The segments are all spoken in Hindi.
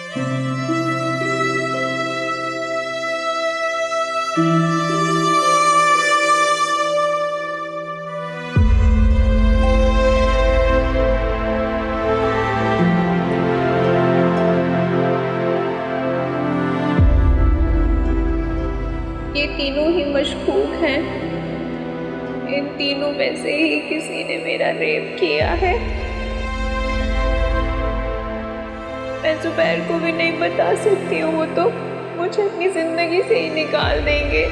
ये तीनों ही मशकूक हैं। इन तीनों में से ही किसी ने मेरा रेप किया है। मैं जुबैर को भी नहीं बता सकती हूँ, वो तो मुझे अपनी जिंदगी से ही निकाल देंगे।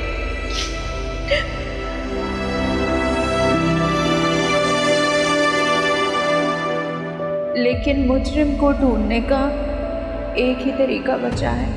लेकिन मुजरिम को ढूंढने का एक ही तरीका बचा है।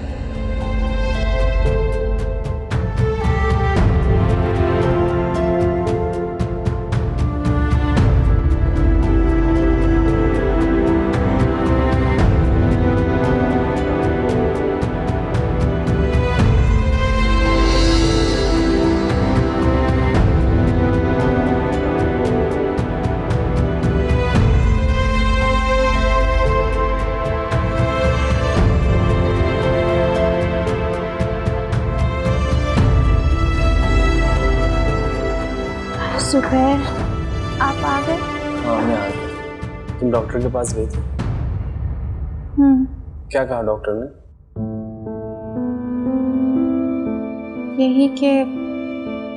सुबैर, आप आ गए? हाँ मैं आ गया। तुम डॉक्टर के पास गई थी? क्या कहा डॉक्टर ने? यही कि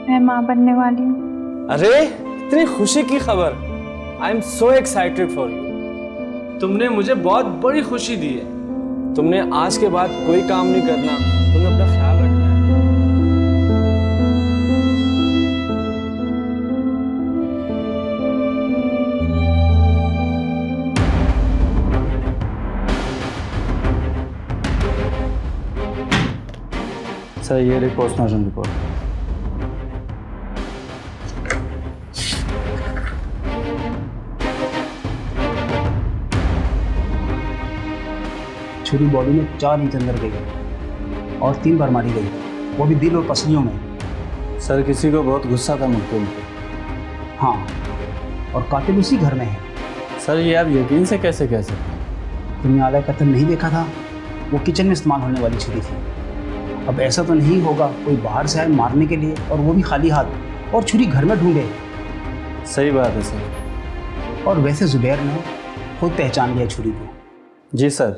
मैं माँ बनने वाली हूँ। अरे इतनी खुशी की खबर! I am so excited for you. तुमने मुझे बहुत बड़ी खुशी दी है। तुमने आज के बाद कोई काम नहीं करना, तुम्हें अपना ख्याल रखना है। सर ये रही पोस्टमार्टम रिपोर्ट। छुरी बॉडी में 4 इंच अंदर गई और 3 बार मारी गई, वो भी दिल और पसलियों में। सर किसी को बहुत गुस्सा था मुझे। हाँ, और कातिल उसी घर में है। सर ये आप यकीन से कैसे कह सकते? तुमने आला कत्ल नहीं देखा था? वो किचन में इस्तेमाल होने वाली छुरी थी। अब ऐसा तो नहीं होगा कोई बाहर से आए मारने के लिए और वो भी खाली हाथ और छुरी घर में ढूंढे। सही बात है सर। और वैसे जुबैर ने खुद पहचान लिया छुरी को। जी सर।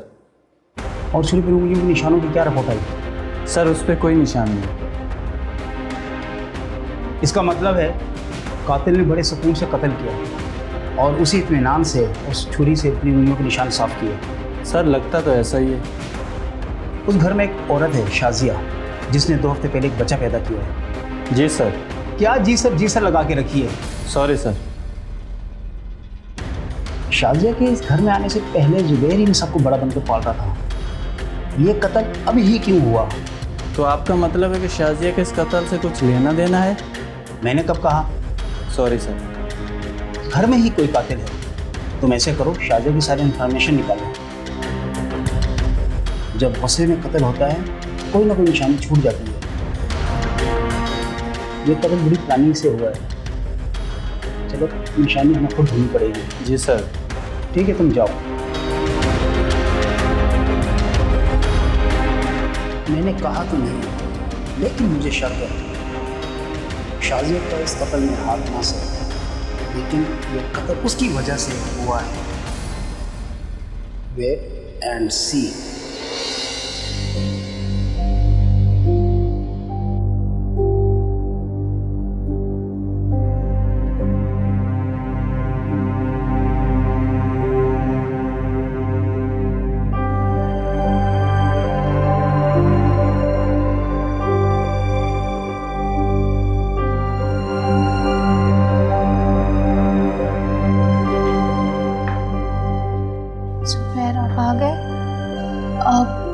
और छुरी पर उंगलियों के निशानों की क्या रिपोर्ट आई? सर उस पर कोई निशान नहीं। इसका मतलब है कातिल ने बड़े सुकून से कत्ल किया और उसी इत्मीनान से उस छुरी से अपनी उंगलियों के निशान साफ किए। सर लगता तो ऐसा ही है। उस घर में एक औरत है शाजिया, जिसने 2 हफ्ते पहले एक बच्चा पैदा किया है। जी सर। क्या जी सर लगा के रखी है? Sorry sir. शाजिया के इस घर में आने से पहले जुबैर ही इन सबको बड़ा बनकर पाल रहा था। ये कत्ल अभी ही क्यों हुआ? तो आपका मतलब है कि शाजिया के इस कत्ल से कुछ लेना देना है? मैंने कब कहा? Sorry sir. घर में ही कोई कातिल है। तुम ऐसे करो, शाजिया की सारी इंफॉर्मेशन निकालो। जब गुस्से में कत्ल होता है कोई ना कोई निशानी छूट जाती है। ये कत्ल बड़ी प्लानिंग से हुआ है। चलो निशानी हमें खुद ढूंढनी पड़ेगी। जी सर। ठीक है, तुम जाओ। मैंने कहा तो नहीं, लेकिन मुझे शक है शाजिया का इस कत्ल में हाथ ना से, लेकिन ये कत्ल उसकी वजह से हुआ है। Wait and C.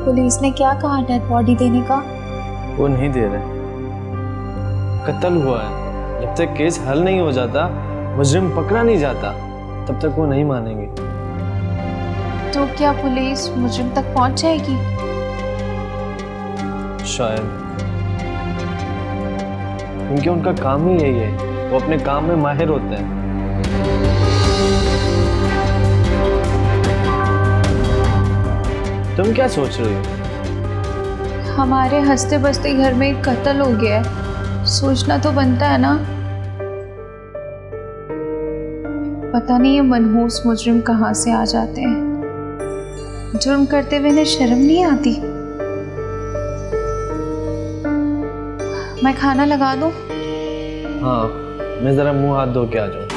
पुलिस ने क्या कहा डेड बॉडी देने का? वो नहीं दे रहे। कत्ल हुआ है, जब तक केस हल नहीं हो जाता, मुजरिम पकड़ा नहीं जाता, तब तक वो नहीं मानेंगे। तो क्या पुलिस मुजरिम तक पहुंच जाएगी? शायद, क्योंकि उनका काम ही यही है, वो अपने काम में माहिर होते हैं। तुम क्या सोच रही हो? हमारे हंसते बसते घर में एक कत्ल हो गया है, सोचना तो बनता है ना। पता नहीं ये मनहूस मुजरिम कहाँ से आ जाते हैं, जुर्म करते हुए इन्हें शर्म नहीं आती। मैं खाना लगा दूं? हाँ, मैं जरा मुंह हाथ धो के आ जाऊँ।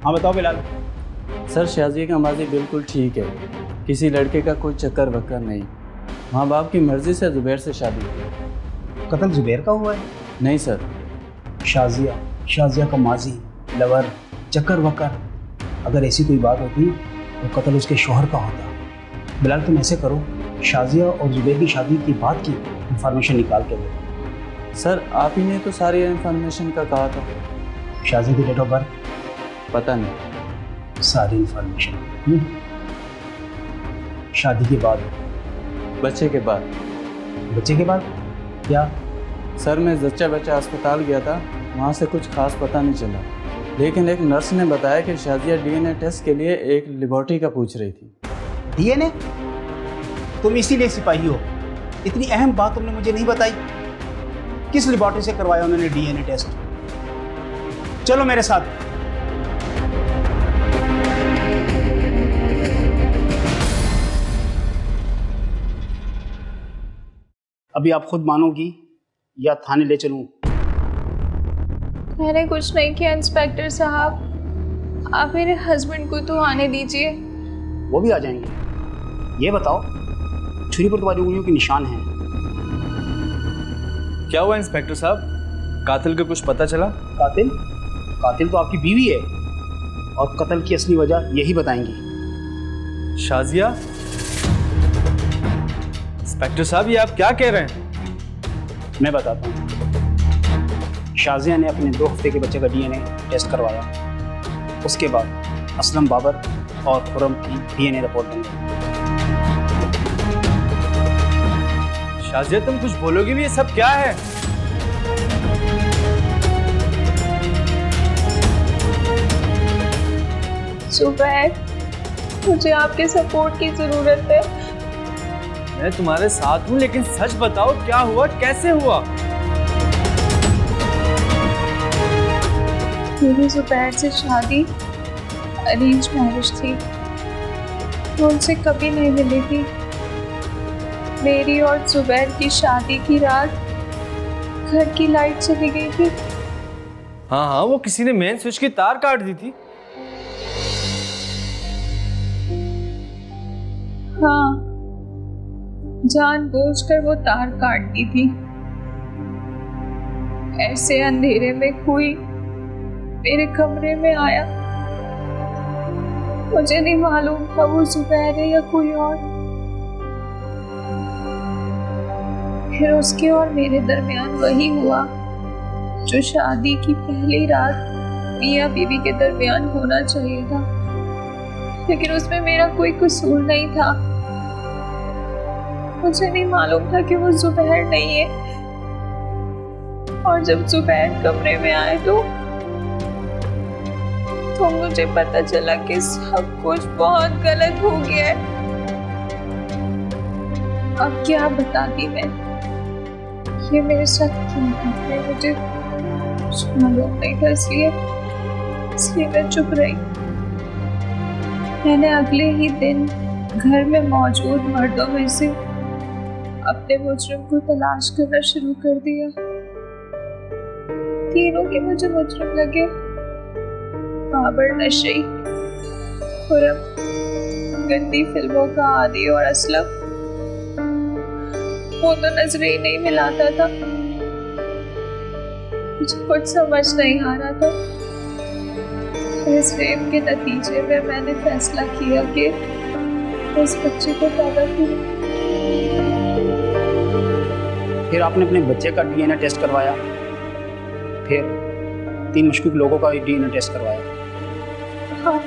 हाँ बताओ बिलाल। सर शाजिया की माजी बिल्कुल ठीक है, किसी लड़के का कोई चक्कर वक्कर नहीं, माँ बाप की मर्ज़ी से ज़ुबैर से शादी की। कत्ल जुबैर का हुआ है? नहीं सर। शाजिया का माजी, लवर, चक्कर वक्कर, अगर ऐसी कोई बात होती तो कत्ल उसके शोहर का होता। बिलाल तुम ऐसे करो, शाजिया और जुबैर की शादी की बात की इंफॉर्मेशन निकाल के दो। सर आप ही ने तो सारी इन्फॉर्मेशन का कहा था। शाजिया की डेट ऑफ बर्थ? पता नहीं। सारी इंफॉर्मेशन। शादी के बाद? बच्चे के बाद। बच्चे के बाद क्या? सर मैं जच्चा बच्चा अस्पताल गया था, वहाँ से कुछ खास पता नहीं चला, लेकिन एक नर्स ने बताया कि शाजिया डीएनए टेस्ट के लिए एक लेबोरेटरी का पूछ रही थी। डीएनए? तुम इसीलिए सिपाही हो? इतनी अहम बात तुमने मुझे नहीं बताई। किस लेबोरेटरी से करवाया उन्होंने डीएनए टेस्ट? चलो मेरे साथ। अभी आप खुद मानोगी या थाने ले चलूं? मैंने कुछ नहीं किया इंस्पेक्टर साहब, आप मेरे हस्बैंड को तो आने दीजिए। वो भी आ जाएंगे। ये बताओ, छुरी पर तुम्हारी उंगलियों के निशान हैं। क्या हुआ इंस्पेक्टर साहब, कातिल का कुछ पता चला? कातिल तो आपकी बीवी है, और कत्ल की असली वजह यही बताएंगी। शाजिया? इंस्पेक्टर साहब ये आप क्या कह रहे हैं? मैं बताता हूँ। शाजिया ने अपने 2 हफ्ते के बच्चे का डीएनए टेस्ट करवाया। उसके बाद असलम बाबर और खुरम की डीएनए रिपोर्ट बन गई। शाजिया तुम कुछ बोलोगे भी, ये सब क्या है? जुबैर, मुझे आपके सपोर्ट की जरूरत है। मैं तुम्हारे साथ हूँ, लेकिन सच बताओ क्या हुआ, कैसे हुआ? मेरी जुबैर से शादी अरेंज मैरिज थी, मैं उनसे कभी नहीं मिली थी। मेरी और जुबैर की शादी की रात घर की लाइट चली गई थी। हाँ हाँ, वो किसी ने मेन स्विच की तार काट दी थी। हाँ, जानबूझकर वो तार काट दी थी। ऐसे अंधेरे में कोई मेरे कमरे में आया, मुझे नहीं मालूम था वो जुबैर है या कोई और। फिर उसके और मेरे दरमियान वही हुआ जो शादी की पहली रात मियां बीवी के दरमियान होना चाहिए था, लेकिन उसमें मेरा कोई कसूर नहीं था। मुझे नहीं मालूम था कि वो जुबैर नहीं है, और जब जुबैर कमरे में आए तो मुझे पता चला कि सब कुछ बहुत गलत हो गया है। अब क्या बताती मैं, ये मेरे साथ क्यों होता है, मुझे मालूम नहीं था, इसलिए मैं चुप रही। मैंने अगले ही दिन घर में मौजूद मर्दों में से अपने मुजरिम को तलाश करना शुरू कर दिया। तीनों के मुझे मुजरिम लगे, बाबर नशई, खुरम गंदी फिल्मों का आदी, और असलम वो तो नजरें ही नहीं मिलाता था। मुझे कुछ समझ नहीं आ रहा था। इस रेप के नतीजे में मैंने फैसला किया कि उस बच्चे को पैदा करूं। फिर आपने अपने बच्चे का डीएनए टेस्ट करवाया, फिर 3 मशकूक लोगों का डीएनए टेस्ट करवाया। हाँ,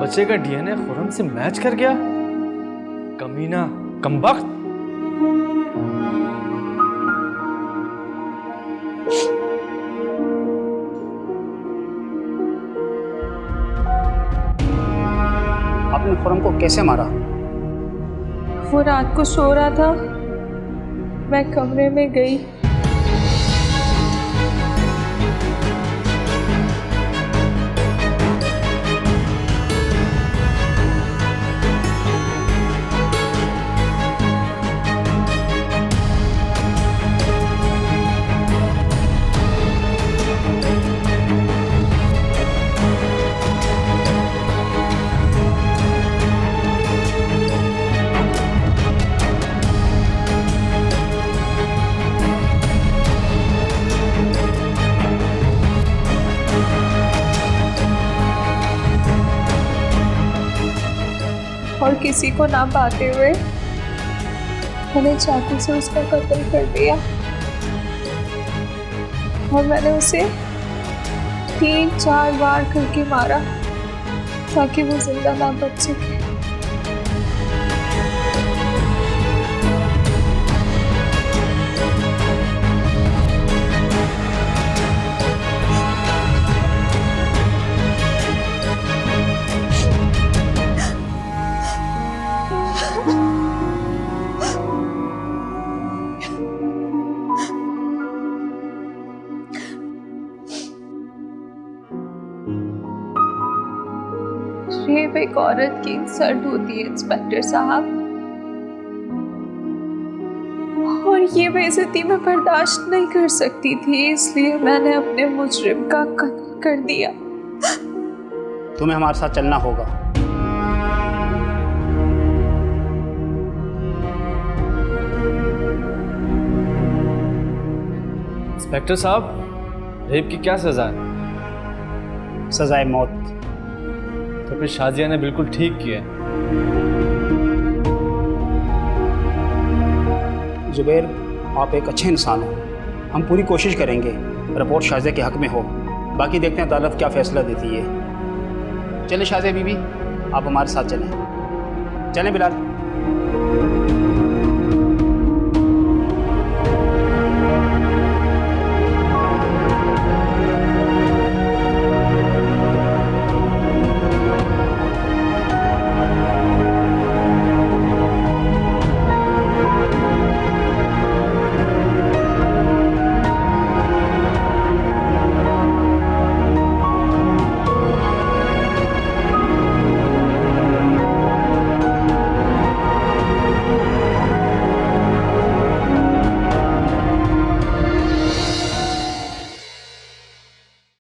बच्चे का डीएनए खुरम से मैच कर गया। कमीना, कमबख्त। आपने खुरम को कैसे मारा? वो रात को सो रहा था, मैं कमरे में गई। और किसी को ना पाते हुए मैंने चाकू से उसका कत्ल कर दिया और मैंने उसे 3-4 बार करके मारा ताकि वो जिंदा ना बच सके। रेप एक औरत की इंसल्ट होती है इंस्पेक्टर साहब, और ये बेइज्जती मैं बर्दाश्त नहीं कर सकती थी, इसलिए मैंने अपने मुजरिम का कत्ल कर दिया। तुम्हें हमारे साथ चलना होगा। इंस्पेक्टर साहब, रेप की क्या सजा है? सजाए मौत। तो फिर शाजिया ने बिल्कुल ठीक किया। जुबैर, आप एक अच्छे इंसान हो। हम पूरी कोशिश करेंगे रिपोर्ट शाजिया के हक में हो। बाकी देखते हैं अदालत क्या फैसला देती है। चलें शाजिया बीबी, आप हमारे साथ चलें। चलें बिलाल।